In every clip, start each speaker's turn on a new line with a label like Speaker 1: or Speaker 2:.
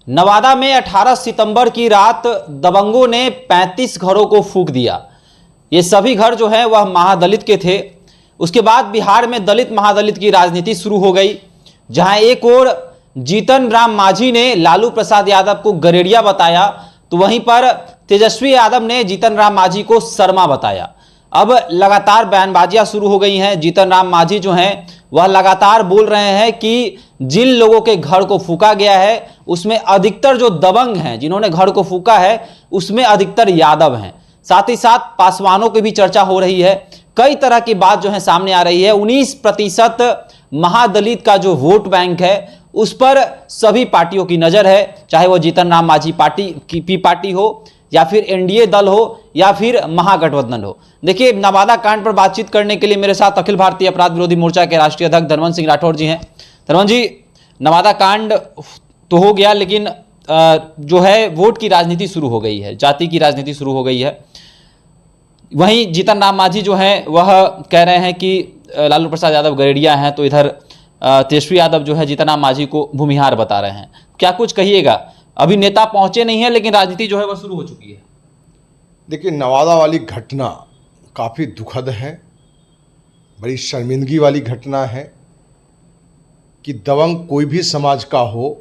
Speaker 1: नवादा में 18 सितंबर की रात दबंगों ने 35 घरों को फूंक दिया। ये सभी घर जो है वह महादलित के थे। उसके बाद बिहार में दलित महादलित की राजनीति शुरू हो गई, जहां एक ओर जीतन राम मांझी ने लालू प्रसाद यादव को गरेड़िया बताया, तो वहीं पर तेजस्वी यादव ने जीतन राम मांझी को शर्मा बताया। अब लगातार बयानबाजियां शुरू हो गई हैं। जीतन राम मांझी जो हैं वह लगातार बोल रहे हैं कि जिन लोगों के घर को फूंका गया है उसमें अधिकतर जो दबंग हैं, जिन्होंने घर को फूंका है उसमें अधिकतर यादव हैं। साथ ही साथ पासवानों की भी चर्चा हो रही है। कई तरह की बात जो है सामने आ रही है। 19% महादलित का जो वोट बैंक है उस पर सभी पार्टियों की नजर है, चाहे वो जीतन राम मांझी पार्टी हो या फिर एनडीए दल हो या फिर महागठबंधन हो। देखिए, नवादा कांड पर बातचीत करने के लिए मेरे साथ अखिल भारतीय अपराध विरोधी मोर्चा के राष्ट्रीय अध्यक्ष धर्मन सिंह राठौर जी हैं। धर्मन जी, नवादा कांड तो हो गया, लेकिन जो है वोट की राजनीति शुरू हो गई है, जाति की राजनीति शुरू हो गई है। वहीं जीतन राम मांझी जो है वह कह रहे हैं कि लालू प्रसाद यादव गरेड़िया हैं, तो इधर तेजस्वी यादव जो है जीतन राम मांझी को भूमिहार बता रहे हैं। क्या कुछ कहिएगा? अभी नेता पहुंचे नहीं है, लेकिन राजनीति जो है वह शुरू हो चुकी है।
Speaker 2: देखिए, नवादा वाली घटना काफ़ी दुखद है, बड़ी शर्मिंदगी वाली घटना है कि दबंग कोई भी समाज का हो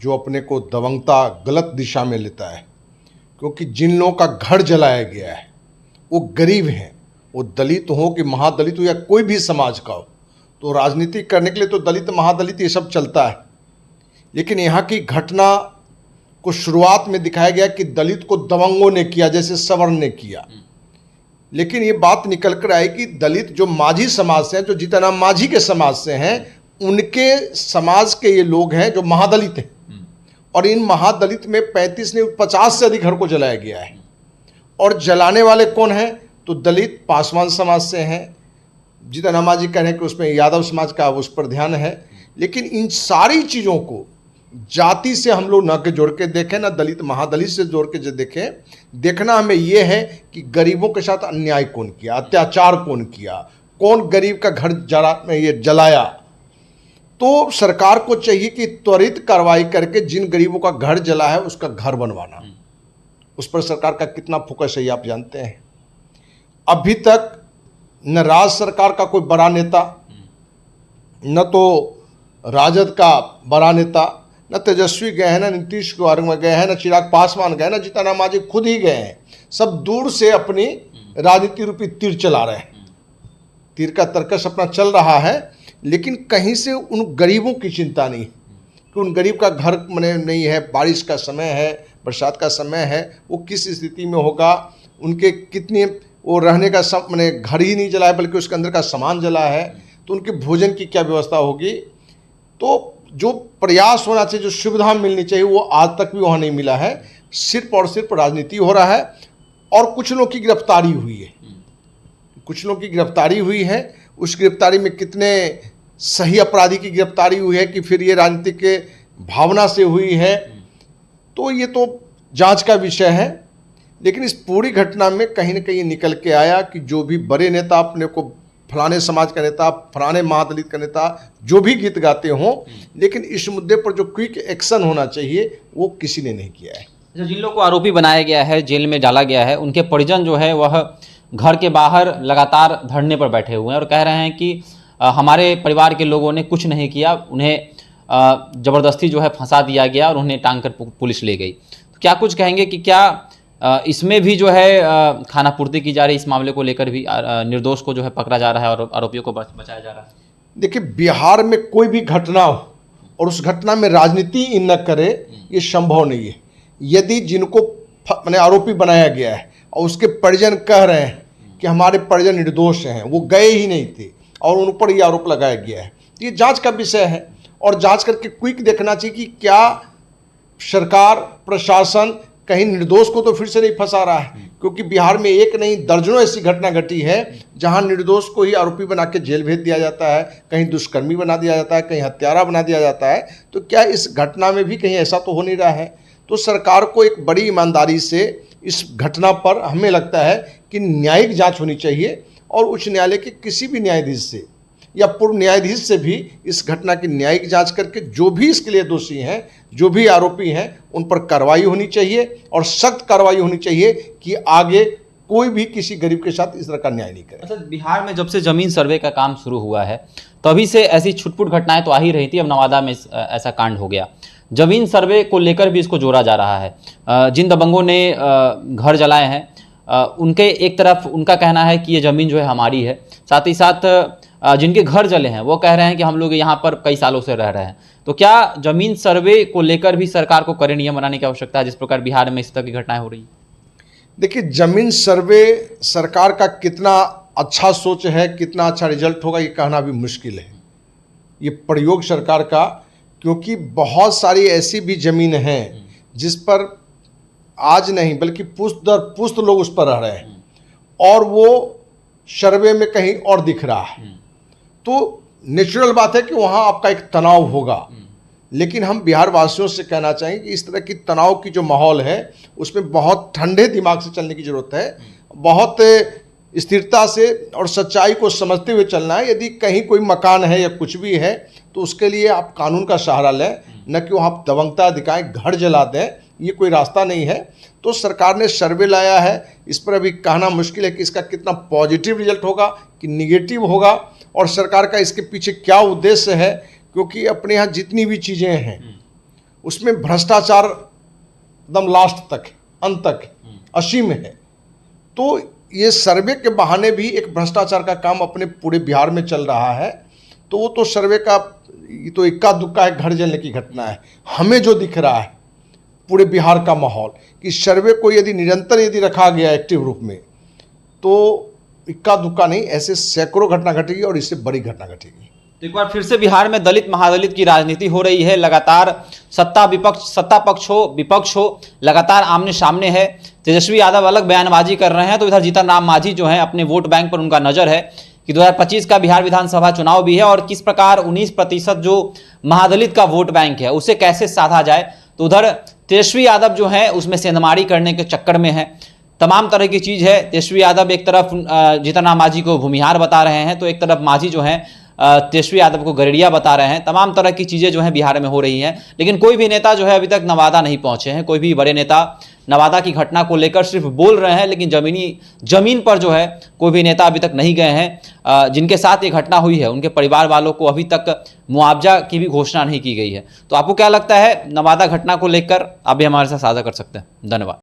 Speaker 2: जो अपने को दबंगता गलत दिशा में लेता है, क्योंकि जिन लोगों का घर जलाया गया है वो गरीब हैं, वो दलित हो कि महादलित हो या कोई भी समाज का हो, तो राजनीति करने के लिए तो दलित महादलित ये सब चलता है। लेकिन यहाँ की घटना को शुरुआत में दिखाया गया कि दलित को दबंगों ने किया, जैसे सवर्ण ने किया। लेकिन ये बात निकल कर आई कि दलित जो मांझी समाज से हैं, जो जीतन राम मांझी के समाज से हैं, उनके समाज के ये लोग हैं जो महादलित हैं। और इन महादलित में 35 ने 50 से अधिक घर को जलाया गया है। और जलाने वाले कौन हैं? तो दलित पासवान समाज से हैं। जीतन राम मांझी कह रहे हैं कि उसमें यादव समाज का उस पर ध्यान है। लेकिन इन सारी चीज़ों को जाति से हम लोग न के जोड़ के देखें, ना दलित महादलित से जोड़ के जो देखें, देखना हमें ये है कि गरीबों के साथ अन्याय कौन किया, अत्याचार कौन किया, कौन गरीब का घर जलाया। तो सरकार को चाहिए कि त्वरित कार्रवाई करके जिन गरीबों का घर जला है उसका घर बनवाना। उस पर सरकार का कितना फोकस है ये आप जानते हैं। अभी तक न राज्य सरकार का कोई बड़ा नेता, न तो राजद का बड़ा नेता, न तेजस्वी गए हैं, न नीतीश कुमार में गए हैं, न चिराग पासवान गए, न जीतन राम मांझी खुद ही गए हैं। सब दूर से अपनी राजनीति रूपी तीर चला रहे हैं। तीर का तर्कस अपना चल रहा है, लेकिन कहीं से उन गरीबों की चिंता नहीं कि उन गरीब का घर नहीं है, बारिश का समय है, बरसात का समय है, वो किस स्थिति में होगा, उनके कितनी वो रहने का घर ही नहीं जला है बल्कि उसके अंदर का सामान जला है, तो उनके भोजन की क्या व्यवस्था होगी। तो जो प्रयास होना चाहिए, जो सुविधा मिलनी चाहिए, वो आज तक भी वहाँ नहीं मिला है। सिर्फ और सिर्फ राजनीति हो रहा है। और कुछ लोग की गिरफ्तारी हुई है, कुछ लोग की गिरफ्तारी हुई है। उस गिरफ्तारी में कितने सही अपराधी की गिरफ्तारी हुई है कि फिर ये राजनीति के भावना से हुई है, तो ये तो जांच का विषय है। लेकिन इस पूरी घटना में कहीं ना कहीं निकल के आया कि जो भी बड़े नेता अपने को फलाने समाज का नेता, फलाने महादलित का नेता जो भी गीत गाते हों, लेकिन इस मुद्दे पर जो क्विक एक्शन होना चाहिए वो किसी ने नहीं किया है।
Speaker 1: जिन लोगों को आरोपी बनाया गया है, जेल में डाला गया है, उनके परिजन जो है वह घर के बाहर लगातार धरने पर बैठे हुए हैं और कह रहे हैं कि हमारे परिवार के लोगों ने कुछ नहीं किया, उन्हें ज़बरदस्ती जो है फंसा दिया गया और उन्हें टांग कर पुलिस ले गई। तो क्या कुछ कहेंगे कि क्या इसमें भी जो है खाना पूर्ति की जा रही, इस मामले को लेकर भी निर्दोष को जो है पकड़ा जा रहा है और आरोपियों को बचाया जा रहा है?
Speaker 2: देखिए, बिहार में कोई भी घटना हो और उस घटना में राजनीति न करे, ये संभव नहीं है। यदि जिनको आरोपी बनाया गया है और उसके परिजन कह रहे हैं कि हमारे परिजन निर्दोष हैं, वो गए ही नहीं थे और उन पर ये आरोप लगाया गया है, तो ये जांच का विषय है। और जांच करके क्विक देखना चाहिए कि क्या सरकार, प्रशासन कहीं निर्दोष को तो फिर से नहीं फंसा रहा है। क्योंकि बिहार में एक नहीं दर्जनों ऐसी घटना घटी है जहां निर्दोष को ही आरोपी बना के जेल भेज दिया जाता है, कहीं दुष्कर्मी बना दिया जाता है, कहीं हत्यारा बना दिया जाता है। तो क्या इस घटना में भी कहीं ऐसा तो हो नहीं रहा है? तो सरकार को एक बड़ी ईमानदारी से इस घटना पर हमें लगता है कि न्यायिक जांच होनी चाहिए और उच्च न्यायालय के किसी भी न्यायाधीश से या पूर्व न्यायाधीश से भी इस घटना की न्यायिक जांच करके जो भी इसके लिए दोषी हैं, जो भी आरोपी हैं, उन पर कार्रवाई होनी चाहिए और सख्त कार्रवाई होनी चाहिए कि आगे कोई भी किसी गरीब के साथ इस तरह का न्याय नहीं करे।
Speaker 1: अच्छा, बिहार में जब से जमीन सर्वे का काम शुरू हुआ है तभी से ऐसी छुटपुट घटनाएं तो आ ही रही थी। अब नवादा में ऐसा कांड हो गया। जमीन सर्वे को लेकर भी इसको जोड़ा जा रहा है। जिन दबंगों ने घर जलाए हैं उनके एक तरफ उनका कहना है कि ये ज़मीन जो है हमारी है, साथ ही साथ जिनके घर जले हैं वो कह रहे हैं कि हम लोग यहाँ पर कई सालों से रह रहे हैं। तो क्या जमीन सर्वे को लेकर भी सरकार को कड़े नियम बनाने की आवश्यकता है, जिस प्रकार बिहार में इस तरह की घटनाएं हो रही हैं?
Speaker 2: देखिए, जमीन सर्वे सरकार का कितना अच्छा सोच है, कितना अच्छा रिजल्ट होगा, ये कहना भी मुश्किल है। ये प्रयोग सरकार का, क्योंकि बहुत सारी ऐसी भी ज़मीन हैं जिस पर आज नहीं बल्कि पुश्त दर पुश्त लोग उस पर रह रहे हैं और वो सर्वे में कहीं और दिख रहा है। तो नेचुरल बात है कि वहाँ आपका एक तनाव होगा, लेकिन हम बिहार वासियों से कहना चाहेंगे कि इस तरह की तनाव की जो माहौल है उसमें बहुत ठंडे दिमाग से चलने की ज़रूरत है, बहुत स्थिरता से और सच्चाई को समझते हुए चलना है। यदि कहीं कोई मकान है या कुछ भी है तो उसके लिए आप कानून का सहारा लें, न कि वहाँ दबंगता दिखाएं, घर जला दें, ये कोई रास्ता नहीं है। तो सरकार ने सर्वे लाया है, इस पर अभी कहना मुश्किल है कि इसका कितना पॉजिटिव रिजल्ट होगा कि निगेटिव होगा और सरकार का इसके पीछे क्या उद्देश्य है, क्योंकि अपने यहाँ जितनी भी चीज़ें हैं उसमें भ्रष्टाचार एकदम लास्ट तक, अंत तक असीम है। तो ये सर्वे के बहाने भी एक भ्रष्टाचार का काम अपने पूरे बिहार में चल रहा है। तो वो तो सर्वे का ये तो इक्का दुक्का है, घर जलने की घटना है। हमें जो दिख रहा है पूरे बिहार का माहौल कि सर्वे को यदि निरंतर यदि रखा गया एक्टिव रूप में तो इक्का दुक्का नहीं, ऐसे सैकड़ों घटना घटेगी और इससे बड़ी घटना घटेगी।
Speaker 1: तो एक बार फिर से बिहार में दलित महादलित की राजनीति हो रही है। लगातार सत्ता पक्ष हो विपक्ष हो, लगातार आमने सामने है। तेजस्वी यादव अलग बयानबाजी कर रहे हैं तो इधर जीतन राम मांझी जो है अपने वोट बैंक पर उनका नजर है कि 2025 का बिहार विधानसभा चुनाव भी है और किस प्रकार 19% जो महादलित का वोट बैंक है उसे कैसे साधा जाए। तो उधर तेजस्वी यादव जो है उसमें सेंधमारी करने के चक्कर में है, तमाम तरह की चीज़ है। तेजस्वी यादव एक तरफ जीतन राम मांझी को भूमिहार बता रहे हैं तो एक तरफ मांझी जो है तेजस्वी यादव को गरीडिया बता रहे हैं। तमाम तरह की चीज़ें जो हैं बिहार में हो रही हैं, लेकिन कोई भी नेता जो है अभी तक नवादा नहीं पहुंचे हैं। कोई भी बड़े नेता नवादा की घटना को लेकर सिर्फ बोल रहे हैं, लेकिन जमीन पर जो है कोई भी नेता अभी तक नहीं गए हैं। जिनके साथ ये घटना हुई है उनके परिवार वालों को अभी तक मुआवजा की भी घोषणा नहीं की गई है। तो आपको क्या लगता है नवादा घटना को लेकर? आप भी हमारे साथ साझा कर सकते हैं। धन्यवाद।